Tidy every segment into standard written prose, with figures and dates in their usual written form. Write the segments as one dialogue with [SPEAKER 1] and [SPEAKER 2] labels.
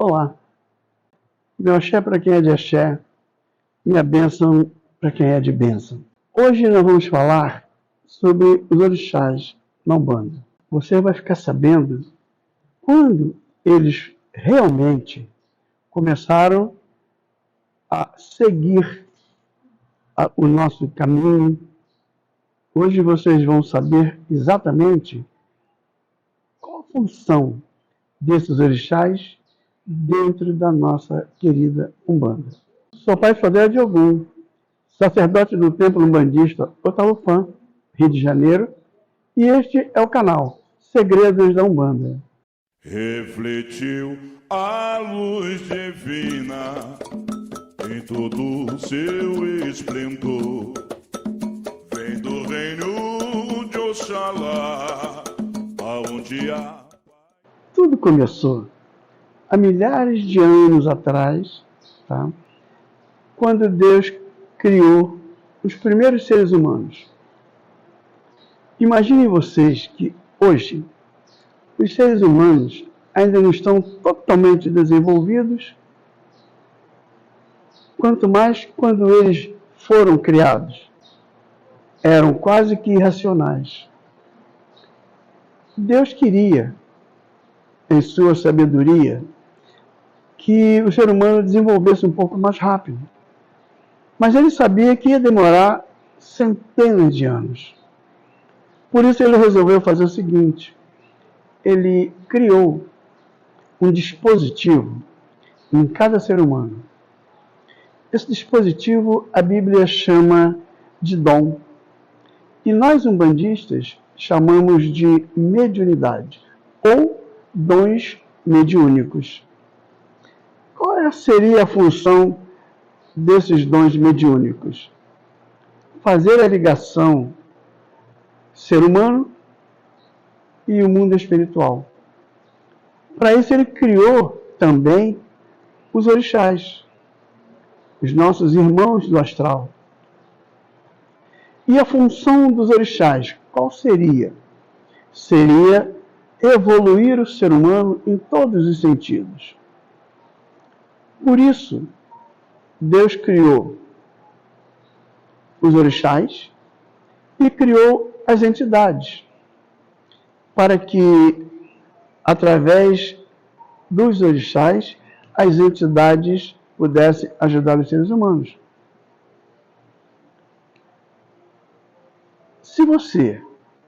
[SPEAKER 1] Olá, meu axé para quem é de axé, minha bênção para quem é de bênção. Hoje nós vamos falar sobre os orixás na Umbanda. Você vai ficar sabendo quando eles realmente começaram a seguir o nosso caminho. Hoje vocês vão saber exatamente qual a função desses orixás dentro da nossa querida Umbanda. Sou pai Sodré de Ogum, sacerdote do templo umbandista Otalufã, Rio de Janeiro, e este é o canal Segredos da Umbanda.
[SPEAKER 2] Refletiu a luz divina em todo o seu esplendor, vem do reino de Oxalá, aonde há...
[SPEAKER 1] Tudo começou há milhares de anos atrás, tá? Quando Deus criou os primeiros seres humanos. Imaginem vocês que hoje os seres humanos ainda não estão totalmente desenvolvidos, quanto mais quando eles foram criados. Eram quase que irracionais. Deus queria, em sua sabedoria, que o ser humano desenvolvesse um pouco mais rápido. Mas ele sabia que ia demorar centenas de anos. Por isso ele resolveu fazer o seguinte: ele criou um dispositivo em cada ser humano. Esse dispositivo a Bíblia chama de dom. E nós, umbandistas, chamamos de mediunidade ou dons mediúnicos. Qual seria a função desses dons mediúnicos? Fazer a ligação ser humano e o mundo espiritual. Para isso ele criou também os orixás, os nossos irmãos do astral. E a função dos orixás, qual seria? Seria evoluir o ser humano em todos os sentidos. Por isso, Deus criou os orixás e criou as entidades, para que, através dos orixás, as entidades pudessem ajudar os seres humanos. Se você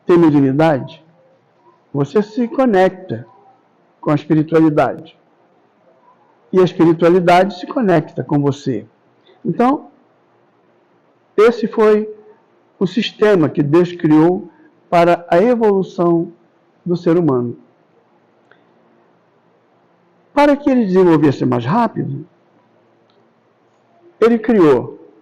[SPEAKER 1] tem mediunidade, você se conecta com a espiritualidade. E a espiritualidade se conecta com você. Então, esse foi o sistema que Deus criou para a evolução do ser humano. Para que ele desenvolvesse mais rápido, ele criou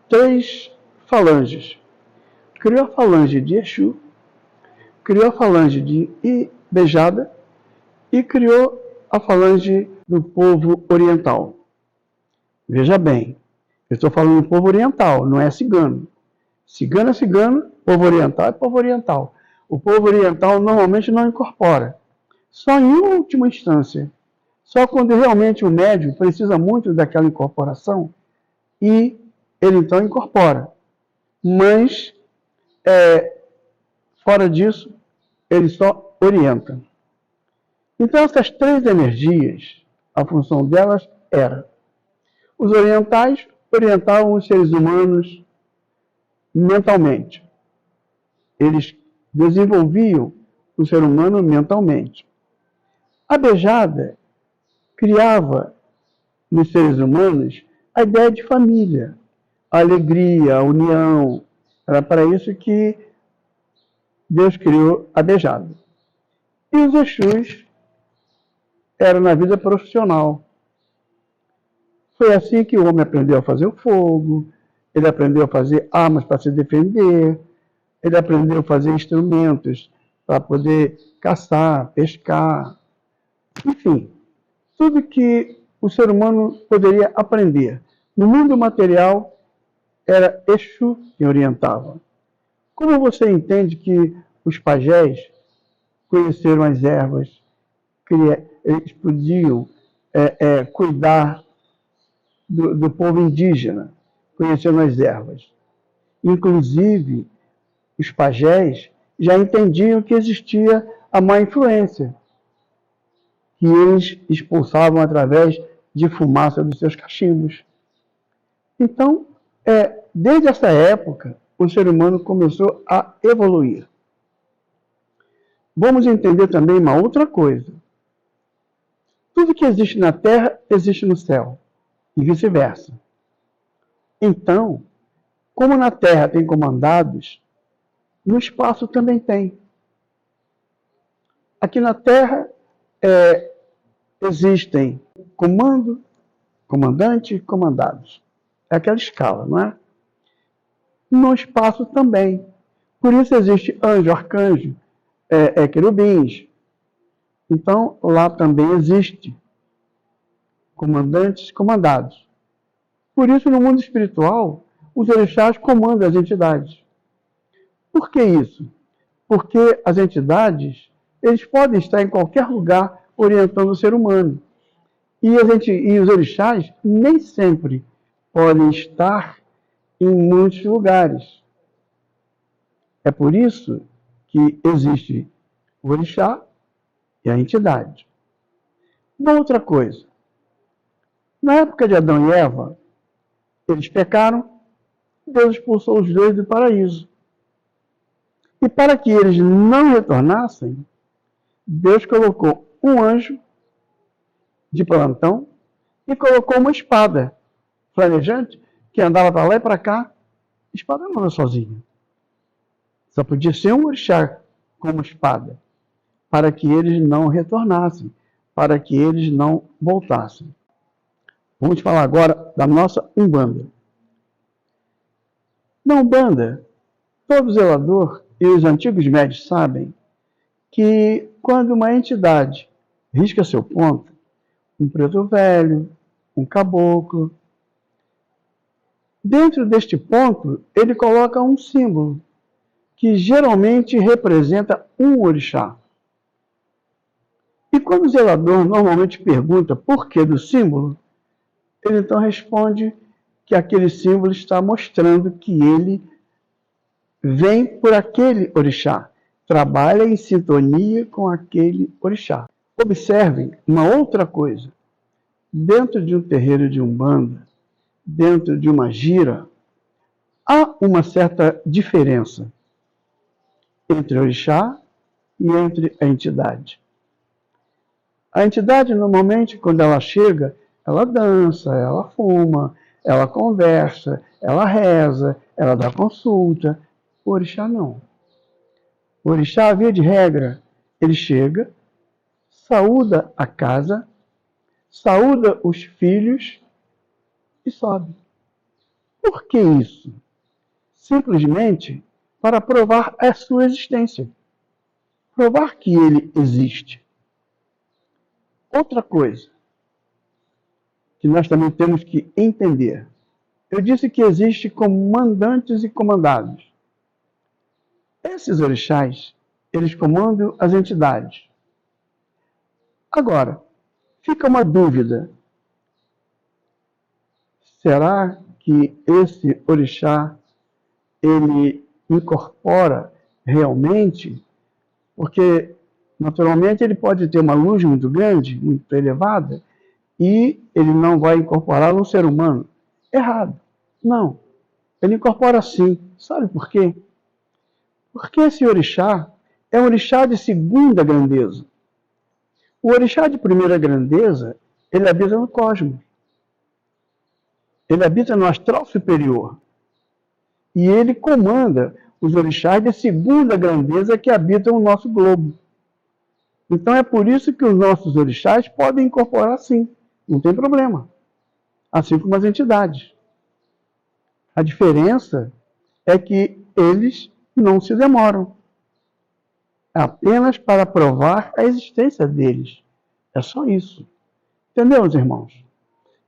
[SPEAKER 1] 3 falanges. Criou a falange de Exu, criou a falange de Ibejada e criou a falange do povo oriental. Veja bem, eu estou falando do povo oriental, não é cigano. Cigano é cigano, povo oriental é povo oriental. O povo oriental normalmente não incorpora. Só em última instância. Só quando realmente o médium precisa muito daquela incorporação e ele então incorpora. Mas, fora disso, ele só orienta. Então essas 3 energias, a função delas era: os orientais orientavam os seres humanos mentalmente. Eles desenvolviam o ser humano mentalmente. A Bejada criava nos seres humanos a ideia de família, a alegria, a união. Era para isso que Deus criou a Bejada. E os Exus eram na vida profissional. Foi assim que o homem aprendeu a fazer o fogo, ele aprendeu a fazer armas para se defender, ele aprendeu a fazer instrumentos para poder caçar, pescar, enfim, tudo que o ser humano poderia aprender. No mundo material, era Exu que orientava. Como você entende que os pajés conheceram as ervas, que eles podiam cuidar do povo indígena, conhecendo as ervas. Inclusive, os pajés já entendiam que existia a má influência, que eles expulsavam através de fumaça dos seus cachimbos. Então, desde essa época, o ser humano começou a evoluir. Vamos entender também uma outra coisa. Tudo que existe na Terra, existe no céu, e vice-versa. Então, como na Terra tem comandados, no espaço também tem. Aqui na Terra existem comando, comandante e comandados. É aquela escala, não é? No espaço também. Por isso existe anjo, arcanjo, querubins. Então, lá também existe comandantes, comandados. Por isso, no mundo espiritual, os orixás comandam as entidades. Por que isso? Porque as entidades, eles podem estar em qualquer lugar orientando o ser humano. E os orixás nem sempre podem estar em muitos lugares. É por isso que existe o orixá e a entidade. Uma outra coisa. Na época de Adão e Eva, eles pecaram, Deus expulsou os dois do paraíso. E para que eles não retornassem, Deus colocou um anjo de plantão e colocou uma espada flamejante que andava para lá e para cá. A espada não anda sozinha. Só podia ser um orixá com uma espada, para que eles não retornassem, para que eles não voltassem. Vamos falar agora da nossa Umbanda. Na Umbanda, todo zelador e os antigos médios sabem que quando uma entidade risca seu ponto, um preto velho, um caboclo, dentro deste ponto ele coloca um símbolo que geralmente representa um orixá. E quando o zelador normalmente pergunta por que do símbolo, ele então responde que aquele símbolo está mostrando que ele vem por aquele orixá, trabalha em sintonia com aquele orixá. Observem uma outra coisa. Dentro de um terreiro de Umbanda, dentro de uma gira, há uma certa diferença entre o orixá e entre a entidade. A entidade, normalmente, quando ela chega, ela dança, ela fuma, ela conversa, ela reza, ela dá consulta. O orixá não. O orixá, via de regra, ele chega, saúda a casa, saúda os filhos e sobe. Por que isso? Simplesmente para provar a sua existência. Provar que ele existe. Outra coisa que nós também temos que entender. Eu disse que existe comandantes e comandados. Esses orixás, eles comandam as entidades. Agora, fica uma dúvida. Será que esse orixá, ele incorpora realmente? Porque, naturalmente, ele pode ter uma luz muito grande, muito elevada, e ele não vai incorporar no ser humano. Errado. Não. Ele incorpora sim. Sabe por quê? Porque esse orixá é um orixá de segunda grandeza. O orixá de primeira grandeza, ele habita no cosmos. Ele habita no astral superior. E ele comanda os orixás de segunda grandeza que habitam o nosso globo. Então é por isso que os nossos orixás podem incorporar sim. Não tem problema. Assim como as entidades. A diferença é que eles não se demoram. Apenas para provar a existência deles. É só isso. Entendeu, meus irmãos?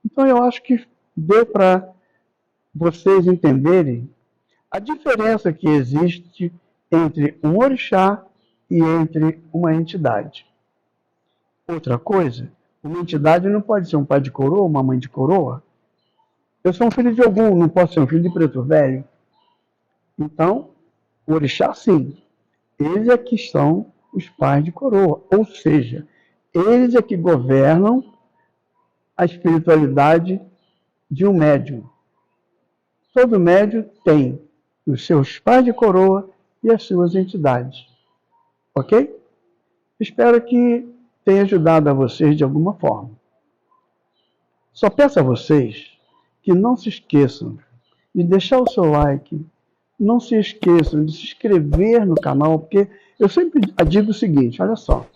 [SPEAKER 1] Então eu acho que deu para vocês entenderem a diferença que existe entre um orixá e entre uma entidade. Outra coisa, Uma entidade não pode ser um pai de coroa, uma mãe de coroa. Eu sou um filho de Ogum, não posso ser um filho de preto velho. Então, o orixá, sim. Eles é que são os pais de coroa. Ou seja, eles é que governam a espiritualidade de um médium. Todo médium tem os seus pais de coroa e as suas entidades. Ok? Espero que tenha ajudado a vocês de alguma forma. Só peço a vocês que não se esqueçam de deixar o seu like, não se esqueçam de se inscrever no canal, porque eu sempre digo o seguinte, olha só,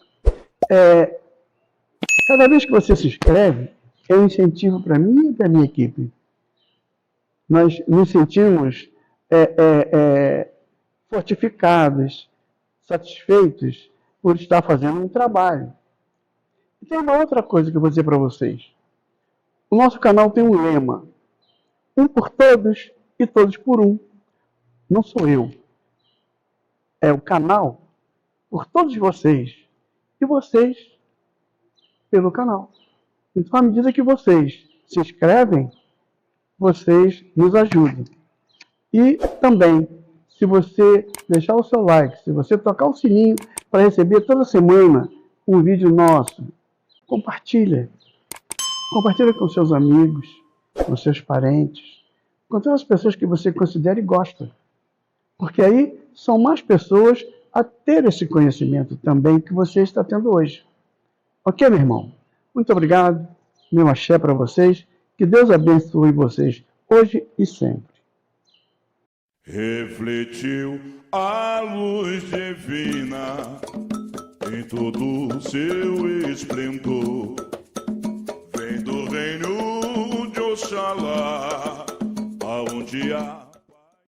[SPEAKER 1] cada vez que você se inscreve, é um incentivo para mim e para a minha equipe. Nós nos sentimos fortificados, satisfeitos por estar fazendo um trabalho. E tem uma outra coisa que eu vou dizer para vocês. O nosso canal tem um lema, um por todos e todos por um. Não sou eu. É o canal por todos vocês e vocês pelo canal. Então, à medida que vocês se inscrevem, vocês nos ajudam. E também, se você deixar o seu like, se você tocar o sininho para receber toda semana um vídeo nosso, compartilha. Compartilha com seus amigos, com seus parentes, com todas as pessoas que você considera e gosta. Porque aí são mais pessoas a ter esse conhecimento também que você está tendo hoje. Ok, meu irmão? Muito obrigado. Meu axé para vocês. Que Deus abençoe vocês hoje e sempre.
[SPEAKER 2] Refletiu a luz divina em todo o seu esplendor. Vem do reino de Oxalá, aonde há